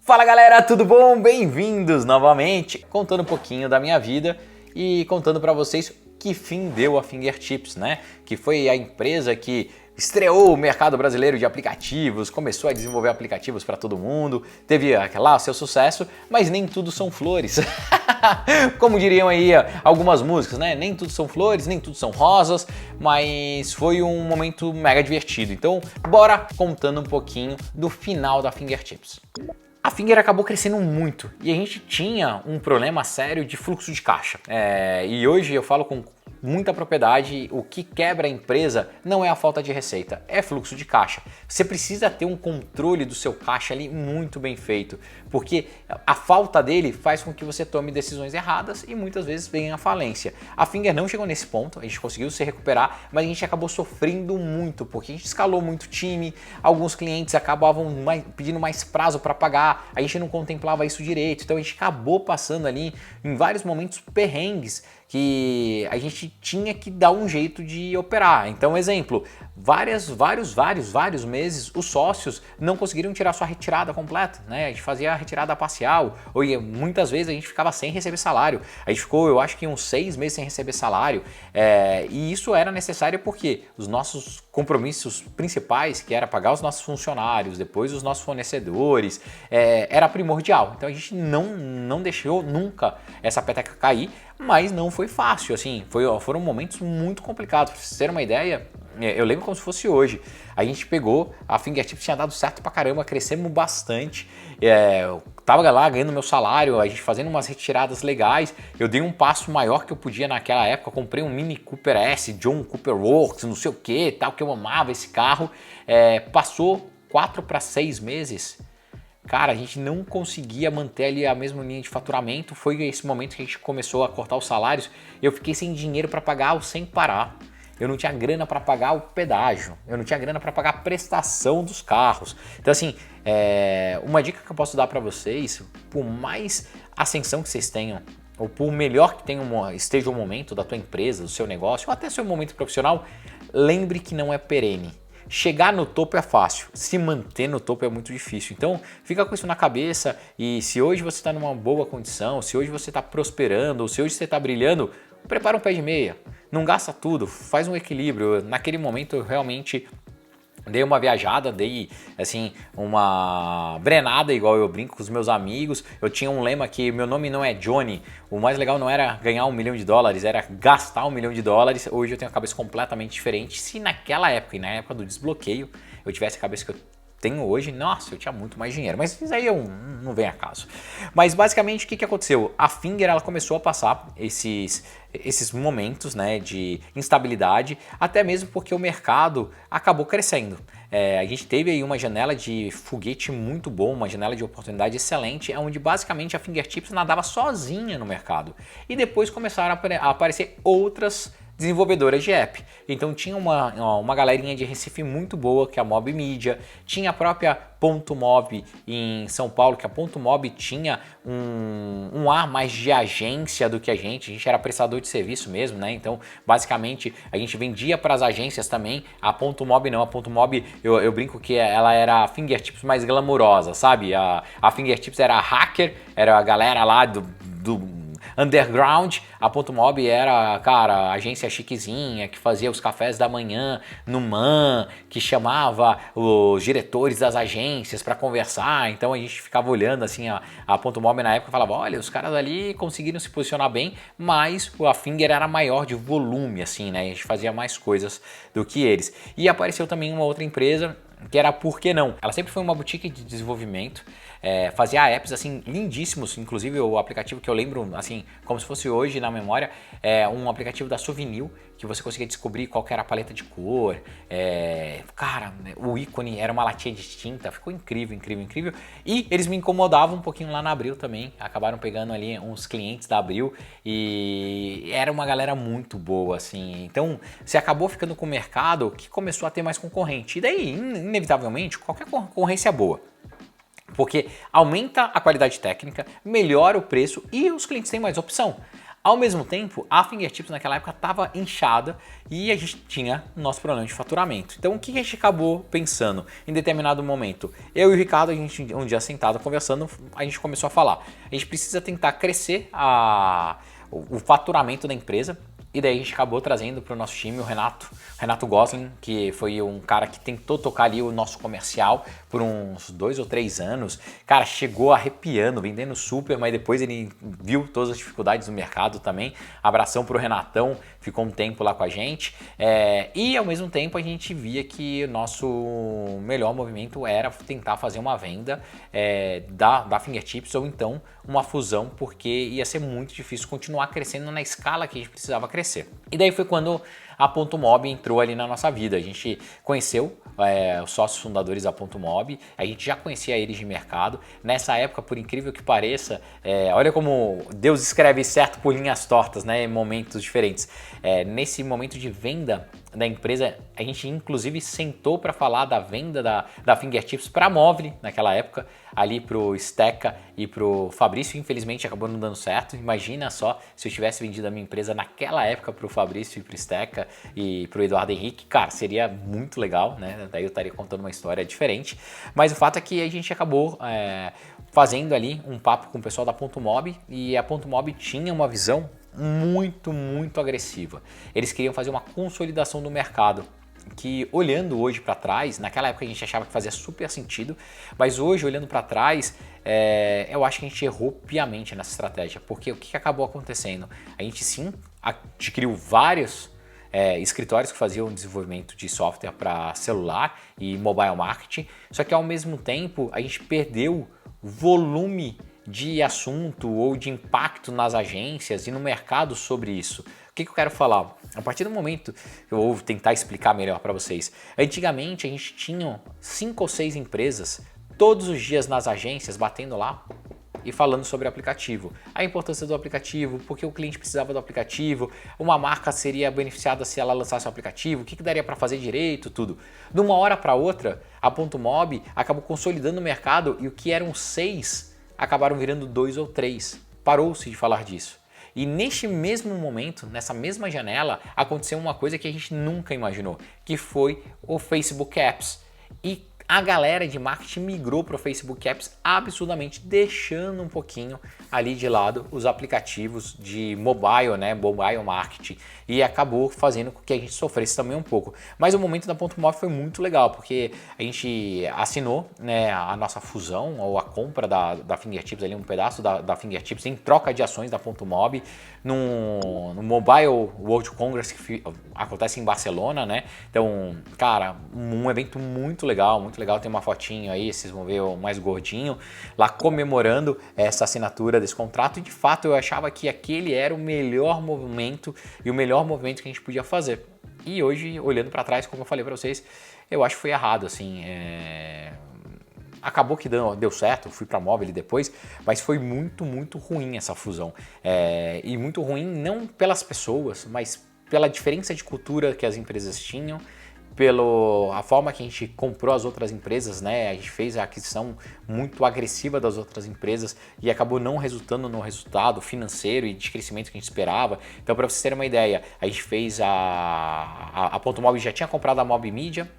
Fala galera, tudo bom? Bem-vindos novamente, contando um pouquinho da minha vida e contando para vocês que fim deu a Fingertips, né? Que foi a empresa que estreou o mercado brasileiro de aplicativos, começou a desenvolver aplicativos para todo mundo, teve lá o seu sucesso, mas nem tudo são flores. Como diriam aí algumas músicas, né? Nem tudo são flores, nem tudo são rosas, mas foi um momento mega divertido. Então, bora contando um pouquinho do final da Fingertips. A Finger acabou crescendo muito e a gente tinha um problema sério de fluxo de caixa. E hoje eu falo com muita propriedade, o que quebra a empresa não é a falta de receita, é fluxo de caixa. Você precisa ter um controle do seu caixa ali muito bem feito, porque a falta dele faz com que você tome decisões erradas e muitas vezes venha a falência. A Finger não chegou nesse ponto, a gente conseguiu se recuperar, mas a gente acabou sofrendo muito, porque a gente escalou muito time, alguns clientes acabavam pedindo mais prazo para pagar, a gente não contemplava isso direito, então a gente acabou passando ali em vários momentos perrengues que a gente tinha que dar um jeito de operar. Então, exemplo, vários meses os sócios não conseguiram tirar sua retirada completa, né? A gente fazia a retirada parcial, ou muitas vezes a gente ficava sem receber salário. A gente ficou, eu acho que uns 6 meses sem receber salário, e isso era necessário porque os nossos compromissos principais, que era pagar os nossos funcionários, depois os nossos fornecedores, era primordial. Então a gente não deixou nunca essa peteca cair, mas não foi fácil, assim, foram momentos muito complicados. Pra vocês terem uma ideia, eu lembro como se fosse hoje. A gente pegou, a Fingertips tinha dado certo pra caramba, crescemos bastante. Eu tava lá ganhando meu salário, a gente fazendo umas retiradas legais. Eu dei um passo maior que eu podia naquela época. Comprei um Mini Cooper S, John Cooper Works, não sei o que, tal, que eu amava esse carro. Passou 4 para 6 meses. Cara, a gente não conseguia manter ali a mesma linha de faturamento. Foi esse momento que a gente começou a cortar os salários. Eu fiquei sem dinheiro para pagar o sem parar. Eu não tinha grana para pagar o pedágio. Eu não tinha grana para pagar a prestação dos carros. Então assim, uma dica que eu posso dar para vocês, por mais ascensão que vocês tenham, ou por melhor que esteja o momento da tua empresa, do seu negócio, ou até seu momento profissional, lembre que não é perene. Chegar no topo é fácil, se manter no topo é muito difícil. Então fica com isso na cabeça e se hoje você está numa boa condição, se hoje você está prosperando, ou se hoje você está brilhando, prepara um pé de meia. Não gasta tudo, faz um equilíbrio. Naquele momento eu realmente dei uma viajada, dei assim uma brenada, igual eu brinco com os meus amigos. Eu tinha um lema que meu nome não é Johnny. O mais legal não era ganhar $1 milhão, era gastar $1 milhão. Hoje eu tenho a cabeça completamente diferente. Se naquela época e na época do desbloqueio eu tivesse a cabeça que eu tenho hoje, nossa, eu tinha muito mais dinheiro, mas isso aí não vem a caso. Mas basicamente o que aconteceu? A Finger ela começou a passar esses momentos, né, de instabilidade, até mesmo porque o mercado acabou crescendo. A gente teve aí uma janela de foguete muito boa, uma janela de oportunidade excelente, onde basicamente a Fingertips nadava sozinha no mercado. E depois começaram a aparecer outras desenvolvedoras de app. Então tinha uma galerinha de Recife muito boa, que é a Mob Media, tinha a própria Ponto Mob em São Paulo, que a Ponto Mob tinha um ar mais de agência do que a gente era prestador de serviço mesmo, né? Então basicamente a gente vendia para as agências também, a Ponto Mob não, a Ponto Mob eu brinco que ela era a Fingertips mais glamurosa, sabe? A Fingertips era a hacker, era a galera lá do underground. A Ponto Mob era, cara, a agência chiquezinha que fazia os cafés da manhã no MAN, que chamava os diretores das agências para conversar. Então a gente ficava olhando assim a Ponto Mob na época e falava, olha, os caras ali conseguiram se posicionar bem, mas a Finger era maior de volume, assim, né? A gente fazia mais coisas do que eles. E apareceu também uma outra empresa que era Por Que Não. Ela sempre foi uma boutique de desenvolvimento, fazia apps assim lindíssimos, inclusive o aplicativo que eu lembro assim como se fosse hoje na memória, um aplicativo da Souvenir, que você conseguia descobrir qual que era a paleta de cor, cara, o ícone era uma latinha distinta, ficou incrível. E eles me incomodavam um pouquinho lá na Abril também, acabaram pegando ali uns clientes da Abril e era uma galera muito boa, assim. Então você acabou ficando com o mercado que começou a ter mais concorrente, e daí inevitavelmente qualquer concorrência é boa, porque aumenta a qualidade técnica, melhora o preço e os clientes têm mais opção. Ao mesmo tempo, a Fingertips naquela época estava inchada e a gente tinha o nosso problema de faturamento. Então o que a gente acabou pensando em determinado momento? Eu e o Ricardo, a gente um dia sentado conversando, a gente começou a falar. A gente precisa tentar crescer o faturamento da empresa. E daí a gente acabou trazendo para o nosso time o Renato Gosling, que foi um cara que tentou tocar ali o nosso comercial por uns 2 ou 3 anos. Cara, chegou arrepiando, vendendo super, mas depois ele viu todas as dificuldades do mercado também. Abração pro Renatão, ficou um tempo lá com a gente. E ao mesmo tempo a gente via que o nosso melhor movimento era tentar fazer uma venda da Fingertips ou então uma fusão, porque ia ser muito difícil continuar crescendo na escala que a gente precisava crescer. E daí foi quando a Ponto Mob entrou ali na nossa vida. A gente conheceu os sócios fundadores da Ponto Mob, a gente já conhecia eles de mercado. Nessa época, por incrível que pareça, olha como Deus escreve certo por linhas tortas, né, em momentos diferentes. Nesse momento de venda da empresa, a gente inclusive sentou para falar da venda da Fingertips para a Movile naquela época, ali pro Steca e pro Fabrício. Infelizmente acabou não dando certo. Imagina só se eu tivesse vendido a minha empresa naquela época pro Fabrício e pro Steca e pro Eduardo Henrique, cara, seria muito legal, né? Daí eu estaria contando uma história diferente. Mas o fato é que a gente acabou fazendo ali um papo com o pessoal da Ponto Mob, e a Ponto Mob tinha uma visão muito agressiva. Eles queriam fazer uma consolidação do mercado, que olhando hoje para trás, naquela época a gente achava que fazia super sentido, mas hoje olhando para trás, eu acho que a gente errou piamente nessa estratégia, porque o que acabou acontecendo? A gente sim adquiriu vários escritórios que faziam desenvolvimento de software para celular e mobile marketing, só que ao mesmo tempo a gente perdeu volume de assunto ou de impacto nas agências e no mercado sobre isso. O que eu quero falar? A partir do momento que eu vou tentar explicar melhor para vocês. Antigamente a gente tinha 5 ou 6 empresas todos os dias nas agências batendo lá e falando sobre o aplicativo, a importância do aplicativo, porque o cliente precisava do aplicativo, uma marca seria beneficiada se ela lançasse o aplicativo, o que daria para fazer direito, tudo. De uma hora para outra, a Ponto Mob acabou consolidando o mercado e o que eram 6 acabaram virando 2 ou 3. Parou-se de falar disso. E neste mesmo momento, nessa mesma janela, aconteceu uma coisa que a gente nunca imaginou, que foi o Facebook Apps. E a galera de marketing migrou para o Facebook Apps absurdamente, deixando um pouquinho ali de lado os aplicativos de mobile, né, mobile marketing, e acabou fazendo com que a gente sofresse também um pouco. Mas o momento da Ponto Mob foi muito legal, porque a gente assinou, né, a nossa fusão ou a compra da Fingertips, ali um pedaço da Fingertips em troca de ações da Ponto Mob no Mobile World Congress que acontece em Barcelona, né? Então, cara, um evento muito legal, tem uma fotinho aí, vocês vão ver o mais gordinho, lá comemorando essa assinatura desse contrato, e de fato eu achava que aquele era o melhor movimento e o melhor movimento que a gente podia fazer. E hoje, olhando para trás, como eu falei para vocês, eu acho que foi errado, assim, acabou que deu certo, fui para a Movile depois, mas foi muito ruim essa fusão. E muito ruim não pelas pessoas, mas pela diferença de cultura que as empresas tinham, pela forma que a gente comprou as outras empresas, né? A gente fez a aquisição muito agressiva das outras empresas e acabou não resultando no resultado financeiro e de crescimento que a gente esperava. Então, para vocês terem uma ideia, a gente fez a Ponto Mob já tinha comprado a Mob Media,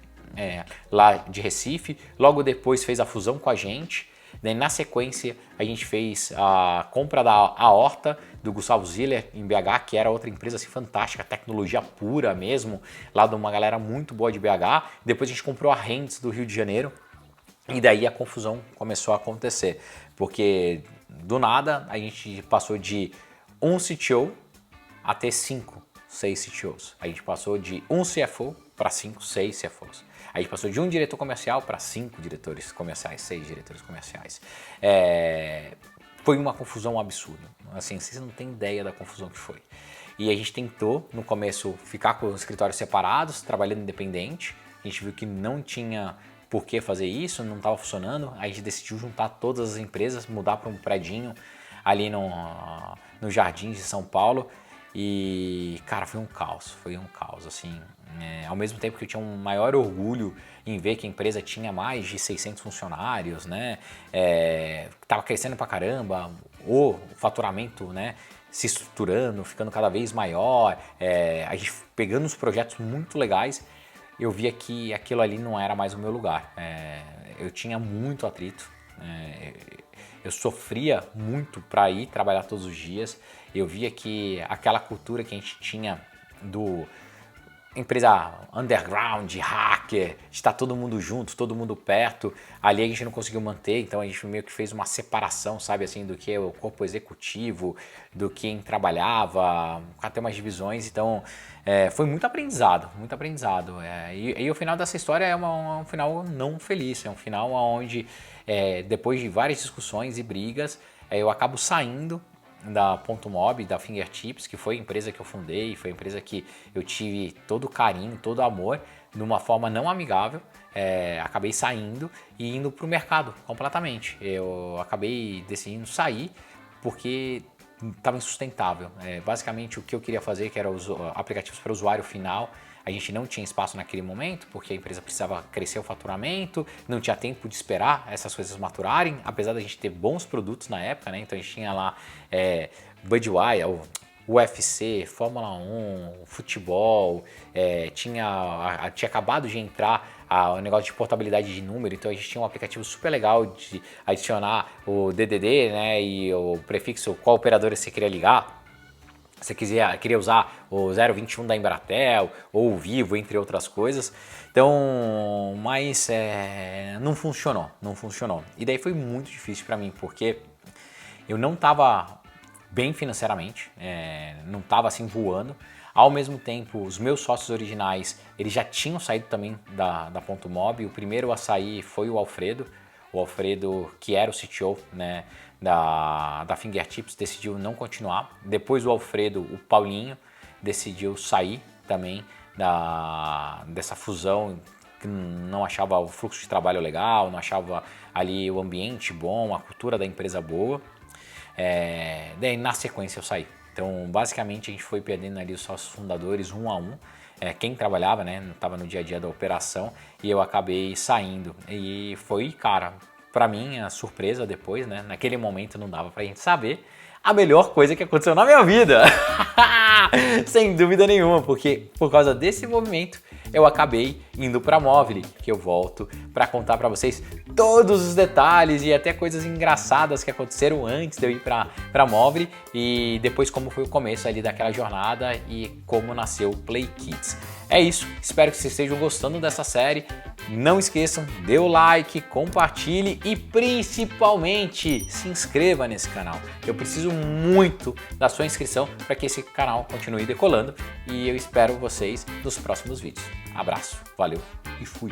lá de Recife, logo depois fez a fusão com a gente. Daí, na sequência, a gente fez a compra da Aorta, do Gustavo Ziller, em BH, que era outra empresa assim, fantástica, tecnologia pura mesmo, lá de uma galera muito boa de BH. Depois a gente comprou a Rents do Rio de Janeiro, e daí a confusão começou a acontecer, porque do nada a gente passou de um CTO a ter 5, 6 CTOs. A gente passou de um CFO para 5, 6 CFOs. A gente passou de um diretor comercial para 5 diretores comerciais, 6 diretores comerciais. Foi uma confusão absurda. Assim, vocês não têm ideia da confusão que foi. E a gente tentou, no começo, ficar com os escritórios separados, trabalhando independente. A gente viu que não tinha por que fazer isso, não estava funcionando. A gente decidiu juntar todas as empresas, mudar para um predinho ali no Jardins de São Paulo. E, cara, foi um caos, assim. Ao mesmo tempo que eu tinha um maior orgulho em ver que a empresa tinha mais de 600 funcionários, né? Tava crescendo pra caramba, o faturamento, né? se estruturando, ficando cada vez maior, a gente pegando uns projetos muito legais, eu via que aquilo ali não era mais o meu lugar. Eu tinha muito atrito, eu sofria muito para ir trabalhar todos os dias, eu via que aquela cultura que a gente tinha do empresa underground, hacker, está todo mundo junto, todo mundo perto, ali a gente não conseguiu manter, então a gente meio que fez uma separação, sabe, assim, do que é o corpo executivo, do quem trabalhava, até umas divisões, então foi muito aprendizado, e o final dessa história é um final não feliz, é um final onde depois de várias discussões e brigas, eu acabo saindo da Ponto Mob, da Fingertips, que foi a empresa que eu fundei, foi a empresa que eu tive todo o carinho, todo o amor, de uma forma não amigável, acabei saindo e indo para o mercado completamente. Eu acabei decidindo sair porque estava insustentável. Basicamente o que eu queria fazer, que era os aplicativos para o usuário final, a gente não tinha espaço naquele momento, porque a empresa precisava crescer o faturamento, não tinha tempo de esperar essas coisas maturarem, apesar da gente ter bons produtos na época, né? Então a gente tinha lá Budweiser, UFC, Fórmula 1, futebol, tinha acabado de entrar o negócio de portabilidade de número, então a gente tinha um aplicativo super legal de adicionar o DDD, né, e o prefixo qual operadora você queria ligar. Se queria usar o 021 da Embratel ou o Vivo, entre outras coisas. Então, mas não funcionou. E daí foi muito difícil para mim, porque eu não estava bem financeiramente, não estava assim voando. Ao mesmo tempo, os meus sócios originais, eles já tinham saído também da Ponto Mob. O primeiro a sair foi o Alfredo, que era o CTO, né, da Fingertips, decidiu não continuar. Depois o Alfredo, o Paulinho, decidiu sair também dessa fusão, que não achava o fluxo de trabalho legal, não achava ali o ambiente bom, a cultura da empresa boa. Daí na sequência eu saí. Então basicamente a gente foi perdendo ali os sócios fundadores um a um. Quem trabalhava, né, não estava no dia a dia da operação, e eu acabei saindo. E foi, cara, pra mim, a surpresa depois, né, naquele momento não dava pra gente saber, a melhor coisa que aconteceu na minha vida. Sem dúvida nenhuma, porque por causa desse movimento eu acabei indo para a Movile, que eu volto para contar para vocês todos os detalhes e até coisas engraçadas que aconteceram antes de eu ir para a Movile e depois como foi o começo ali daquela jornada e como nasceu o Play Kids. É isso, espero que vocês estejam gostando dessa série. Não esqueçam, dê o like, compartilhe e principalmente se inscreva nesse canal. Eu preciso muito da sua inscrição para que esse canal continue decolando e eu espero vocês nos próximos vídeos. Abraço, valeu e fui!